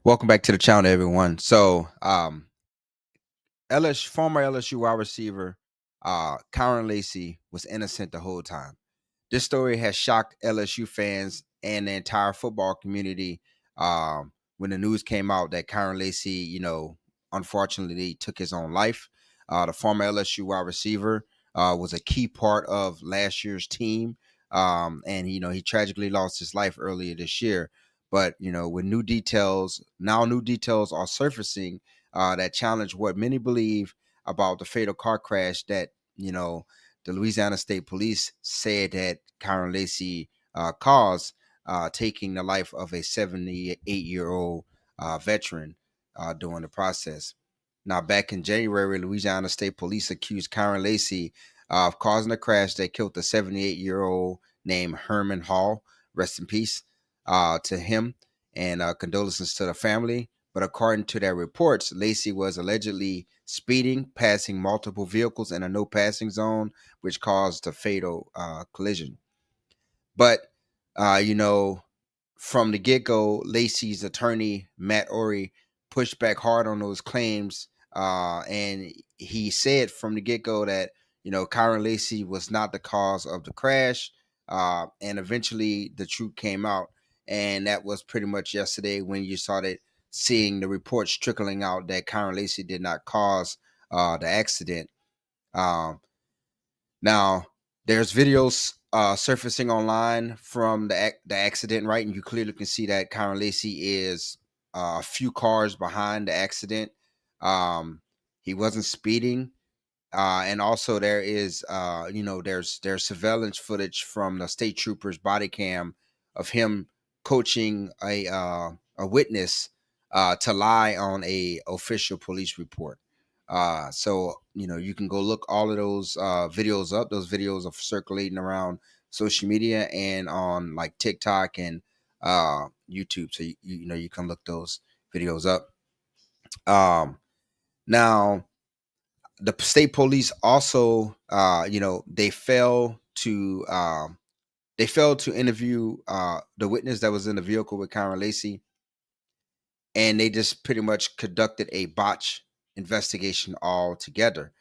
Welcome back to the channel, everyone. So, former LSU wide receiver, Kyren Lacy was innocent the whole time. This story has shocked LSU fans and the entire football community when the news came out that Kyren Lacy, unfortunately took his own life. The former LSU wide receiver was a key part of last year's team, and he tragically lost his life earlier this year. But with new details are surfacing that challenge what many believe about the fatal car crash that the Louisiana State Police said that Kyren Lacy caused, taking the life of a 78-year-old veteran during the process. Now, back in January, Louisiana State Police accused Kyren Lacy of causing a crash that killed the 78-year-old named Herman Hall. Rest in peace to him, and condolences to the family. But according to their reports, Lacy was allegedly speeding, passing multiple vehicles in a no passing zone, which caused a fatal collision. But, uh, you know, from the get go, Lacy's attorney, Matt Ory, pushed back hard on those claims. And he said from the get go that, Kyren Lacy was not the cause of the crash. And eventually the truth came out. And that was pretty much yesterday when you started seeing the reports trickling out that Kyren Lacy did not cause the accident. Um, Now, there's videos surfacing online from the accident, right? And you clearly can see that Kyren Lacy is a few cars behind the accident. He wasn't speeding. And also there is there's surveillance footage from the state trooper's body cam of him coaching a witness to lie on a official police report. So you can go look all of those videos up. Those videos are circulating around social media and on like TikTok and YouTube. So you can look those videos up. Now the state police also, they failed to interview the witness that was in the vehicle with Kyren Lacy, and they just pretty much conducted a botch investigation altogether.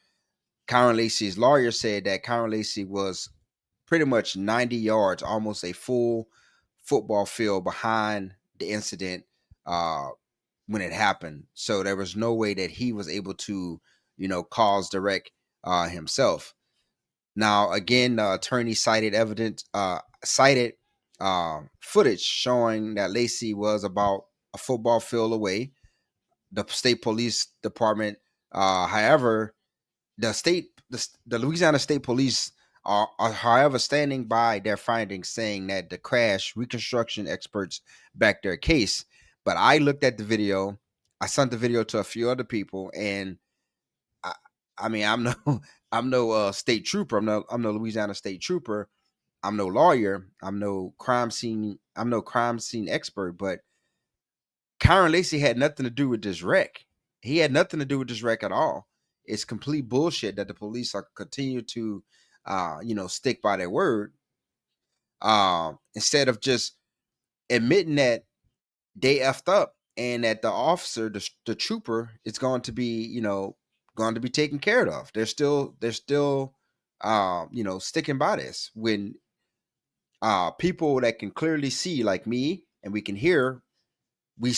Kyren Lacy's lawyer said that Kyren Lacy was pretty much 90 yards, almost a full football field behind the incident uh, when it happened. So there was no way that he was able to, cause the wreck himself. Now, again, the attorney cited footage showing that Lacy was about a football field away. The state police department, however, the Louisiana State Police are, however, standing by their findings, saying that the crash reconstruction experts back their case. But I looked at the video. I sent the video to a few other people, and I, I mean, I'm no, I'm no state trooper. I'm no Louisiana State trooper. I'm no lawyer. I'm no crime scene expert. But Kyren Lacy had nothing to do with this wreck. He had nothing to do with this wreck at all. It's complete bullshit that the police are continue to, stick by their word. Instead of just admitting that they effed up and that the officer, the trooper, is going to be, going to be taken care of. They're still, sticking by this when people that can clearly see, like me, and we can hear, we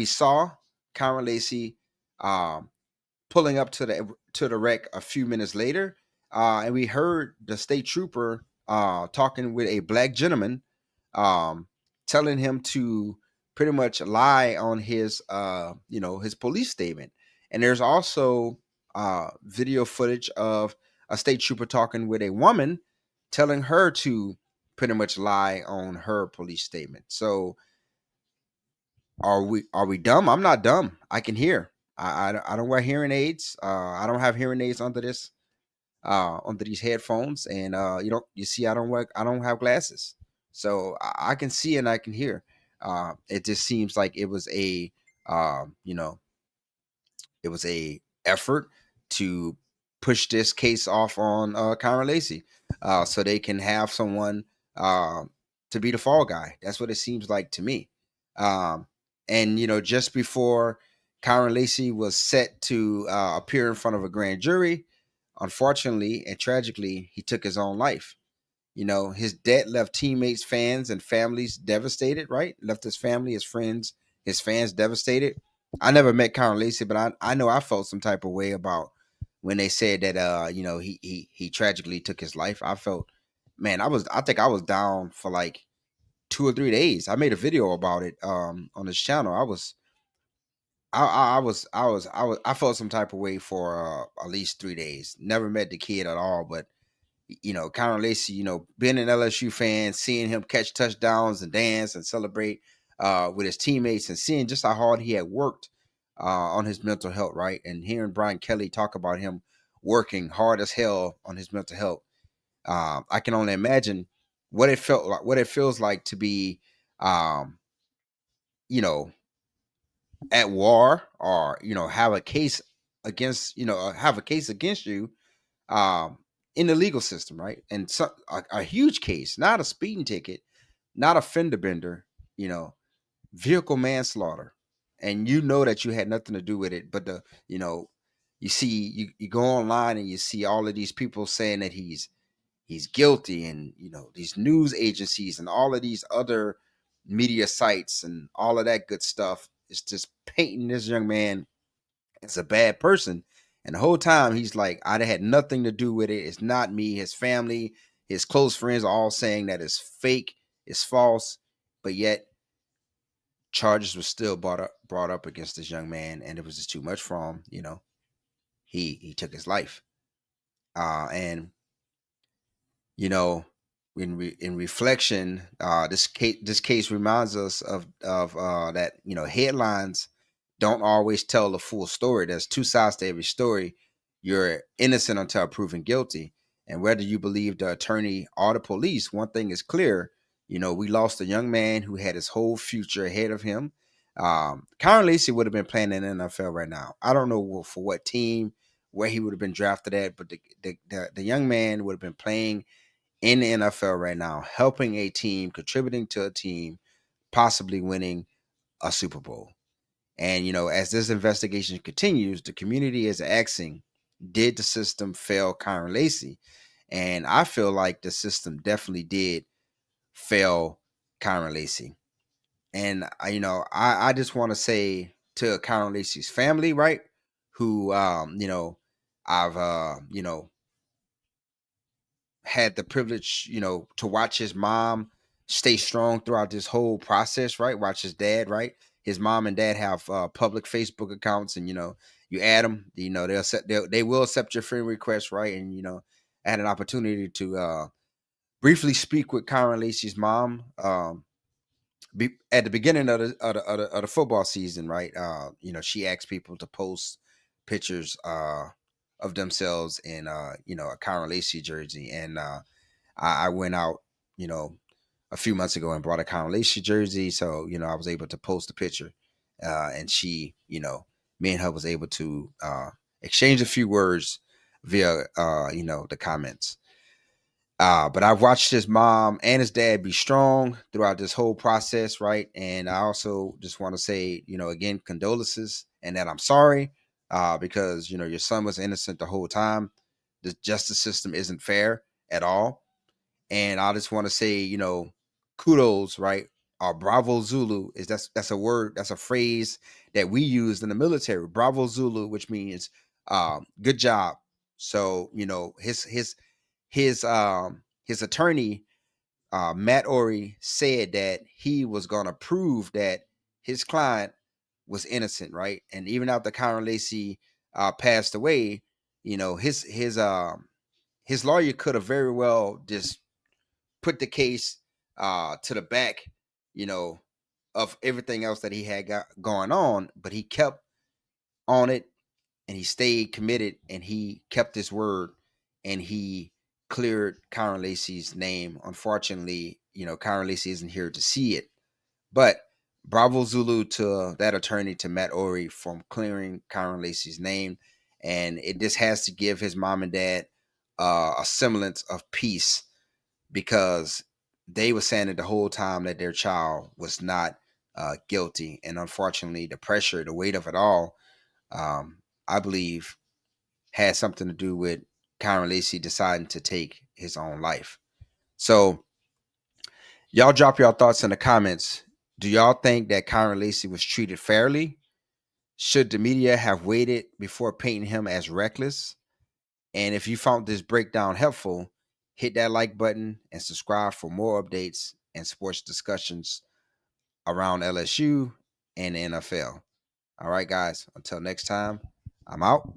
saw Kyren Lacy um, pulling up to the wreck a few minutes later, and we heard the state trooper talking with a black gentleman, um, telling him to pretty much lie on his his police statement. And there's also video footage of a state trooper talking with a woman, telling her to pretty much lie on her police statement. So are we dumb? I'm not dumb. I can hear. I don't wear hearing aids. I don't have hearing aids under these headphones, and you see I don't have glasses, so I can see and I can hear. It just seems like it was a you know it was a effort to push this case off on Kyren Lacy, so they can have someone to be the fall guy. That's what it seems like to me. Um, And just before Kyren Lacy was set to appear in front of a grand jury, unfortunately and tragically, he took his own life. His death left teammates, fans, and families devastated, right? Left his family, his friends, his fans devastated. I never met Kyren Lacy, but I know I felt some type of way about when they said that he tragically took his life. I felt, man, I think I was down for like 2 or 3 days. I made a video about it on this channel. I felt some type of way for at least 3 days. Never met the kid at all, but Kyren Lacy, being an LSU fan, seeing him catch touchdowns and dance and celebrate with his teammates, and seeing just how hard he had worked on his mental health, right? And hearing Brian Kelly talk about him working hard as hell on his mental health, I can only imagine what it feels like to be, um, you know, at war, or have a case against, have a case against you, um, in the legal system, right? And so a huge case, not a speeding ticket, not a fender bender, you know, vehicle manslaughter, and that you had nothing to do with it. But you see, you go online and you see all of these people saying that he's guilty, and these news agencies and all of these other media sites and all of that good stuff is just painting this young man as a bad person. And the whole time he's like, I had nothing to do with it. It's not me. His family, his close friends are all saying that it's fake, it's false. But yet charges were still brought up against this young man, and it was just too much for him. He took his life. And you know, in reflection, this case reminds us of that headlines don't always tell the full story. There's two sides to every story. You're innocent until proven guilty, and whether you believe the attorney or the police, one thing is clear. We lost a young man who had his whole future ahead of him. Kyren Lacy would have been playing in the NFL right now. I don't know for what team, where he would have been drafted at, but the young man would have been playing in the NFL right now, helping a team, contributing to a team, possibly winning a Super Bowl. And as this investigation continues, the community is asking, did the system fail Kyren Lacy? And I feel like the system definitely did fail Kyren Lacy. And I just want to say to Kyren Lacy's family, right, who I've had the privilege, to watch his mom stay strong throughout this whole process, right? Watch his dad, right? His mom and dad have public Facebook accounts, and you add them, they will accept your friend request, right? And I had an opportunity to briefly speak with Kyren Lacy's mom at the beginning of the football season, right? She asked people to post pictures of themselves in a Kyren Lacy jersey, and I went out, you know, a few months ago and brought a Kyren Lacy jersey. So, I was able to post a picture. And she, me and her was able to exchange a few words via, the comments. But I've watched his mom and his dad be strong throughout this whole process, right? And I also just want to say, again, condolences, and that I'm sorry, because, your son was innocent the whole time. The justice system isn't fair at all. And I just want to say, kudos, right? Bravo Zulu that's a word, that's a phrase that we use in the military. Bravo Zulu, which means good job. So, his attorney, Matt Ori, said that he was gonna prove that his client was innocent, right? And even after Kyren Lacy passed away, his lawyer could have very well just put the case to the back, you know, of everything else that he had got going on, but he kept on it, and he stayed committed, and he kept his word, and he cleared Kyren Lacy's name. Unfortunately, Kyren Lacy isn't here to see it, but bravo Zulu to that attorney, to Matt Ori, from clearing Kyren Lacy's name. And it just has to give his mom and dad a semblance of peace, because they were saying it the whole time that their child was not guilty. And unfortunately, the pressure, the weight of it all, I believe, had something to do with Kyren Lacy deciding to take his own life. So y'all drop your thoughts in the comments. Do y'all think that Kyren Lacy was treated fairly? Should the media have waited before painting him as reckless? And if you found this breakdown helpful, hit that like button and subscribe for more updates and sports discussions around LSU and the NFL. All right, guys, until next time, I'm out.